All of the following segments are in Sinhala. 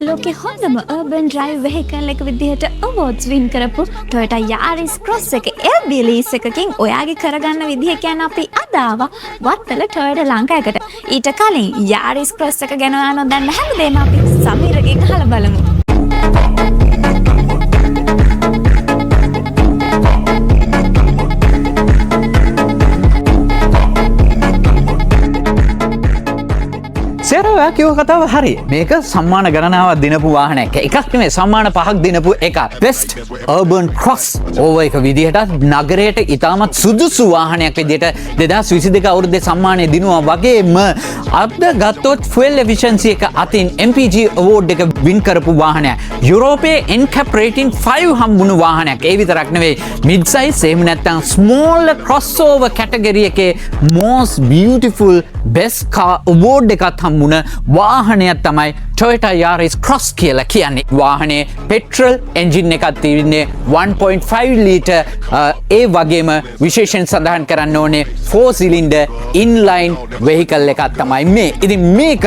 ලෝකෙ හොඳම urban drive vehicle එක විදිහට awards win කරපු Toyota Yaris Cross එක LB lease එකකින් ඔයාගේ කරගන්න විදිහ කියන්නේ අපි අද ආවා වත්තල Toyota ලංකාවකට. ඊට කලින් Yaris Cross එක ගැන ඔයා නොදන්න හැමදේම අපි සමීරගෙන් අහලා බලමු. සේරවා කිව්ව කතාව හරි. මේක සම්මාන ගණනාවක් දිනපු වාහනයක්. එකක් නෙමෙයි සම්මාන 5ක් දිනපු එකක්. Best Urban Cross over එක විදිහට නගරයට ඉතාමත් සුදුසු වාහනයක් විදිහට 2022 අවුරුද්දේ සම්මානය දිනුවා වගේම අද ගත්තොත් fuel efficiency එක අතින් MPG award එක win කරපු වාහනයක්. යුරෝපයේ NCAP rating 5 හම්බුණු වාහනයක්. ඒ විතරක් නෙවෙයි mid size එහෙම නැත්නම් small crossover category එකේ most beautiful best car award එකත් හම්බුණ වාහනයක් තමයි Toyota Yaris Cross කියලා කියන්නේ. වාහනේ petrol engine එකක් තියෙන්නේ 1.5 litre ඒ වගේම විශේෂයෙන් සඳහන් කරන්න ඕනේ 4 cylinder inline vehicle එකක් තමයි මේ. ඉතින් මේක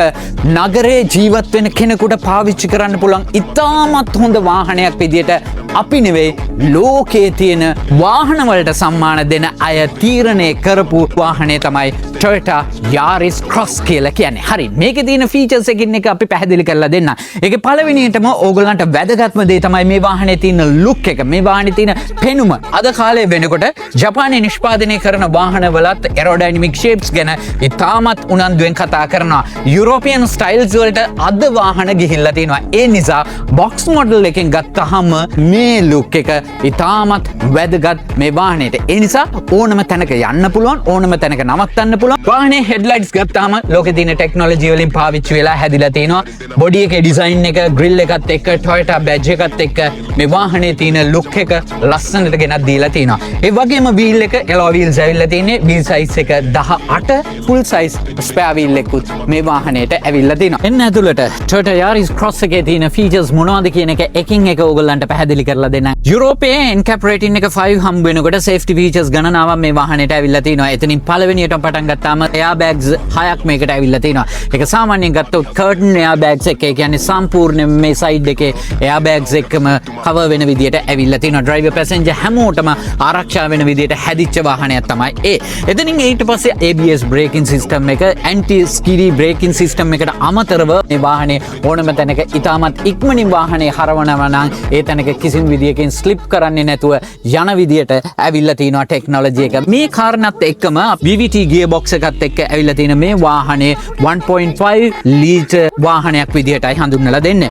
නගරේ ජීවත් වෙන කෙනෙකුට පාවිච්චි කරන්න පුළුවන් ඉතාමත් හොඳ වාහනයක් විදියට අපි නෙවෙයි ලෝකයේ තියෙන වාහන වලට සම්මාන දෙන අය තීරණය කරපු වාහනේ තමයි Toyota Yaris Cross කියලා කියන්නේ. හරි. මේකේ තියෙන ෆීචර්ස් එකින් එක අපි පැහැදිලි කරලා දෙන්න. ඒකේ පළවෙනියටම ඕගොල්ලන්ට වැදගත්ම දේ තමයි මේ වාහනේ තියෙන ලුක් එක. මේ වාහනේ තියෙන පෙනුම. අද කාලේ වෙනකොට ජපානයේ නිෂ්පාදනය කරන වාහනවලත් aerodynamic shapes ගැන ඉතාමත් උනන්දුවෙන් කතා කරනවා. යුරෝපියන් ස්ටයිල්ස් වලට අද වාහන ගිහිල්ලා තියෙනවා. ඒ නිසා box model එකෙන් ගත්තාම මේ ලුක් එක ඉතාමත් වැදගත් මේ වාහනේට. ඒ නිසා ඕනම තැනක යන්න පුළුවන්, ඕනම තැනක නවත්තන්න පුළුවන්. වාහනේ headlights ගත්තාම ලෝකේ තියෙන ටෙක්නොලොජි වලින් පාවිච්චි වෙලා හැදිලා තිනවා. බොඩි එකේ ඩිසයින් එක, ග්‍රිල් එකත් එක්ක, Toyota badge එකත් එක්ක මේ වාහනේ තියෙන ලුක් එක ලස්සනට ගෙනත් දීලා තිනවා. ඒ වගේම wheel එක alloy wheels ඇවිල්ලා තින්නේ. wheel size එක 18, full size spare wheel එකකුත් මේ වාහනේට ඇවිල්ලා තිනවා. එන්න ඇතුළට Toyota Yaris Cross එකේ තියෙන features මොනවද කියන එක එකින් එක ඕගොල්ලන්ට පැහැදිලි කරලා දෙන්න. යුරෝපයේ NCAP rating එක 5 හම්බ වෙනකොට safety features ගණනාවක් මේ වාහනේට ඇවිල්ලා තිනවා. එතනින් පළවෙනියටම පටන් ගත්තාම airbags 6ක් මේකට ඇවිල්ලා තිනවා. ඒක සාමාන්‍යයෙන් ගත්තොත් curtain airbags එක, ඒ කියන්නේ සම්පූර්ණයෙන් මේ side එකේ airbags එක්කම cover වෙන විදියට ඇවිල්ලා තිනවා. driver passenger හැමෝටම ආරක්ෂා වෙන විදියට හැදිච්ච වාහනයක් තමයි ඒ. එතනින් ඊට පස්සේ ABS braking system එක, anti skid braking system එකට අමතරව මේ වාහනේ ඕනම තැනක ඉතාමත් ඉක්මනින් වාහනේ හරවනවා නම් ඒ තැනක කිසිම විදියකින් slip කරන්නේ නැතුව යන විදියට ඇවිල්ලා තිනවා ටෙක්නොලොජි එක. මේ කාරණාත් එක්කම VVT gearbox එකත් එක්ක ඇවිල්ලා තියෙන මේ වාහනේ 1.5 litre වාහනයක් විදියටයි හඳුන්වලා දෙන්නේ.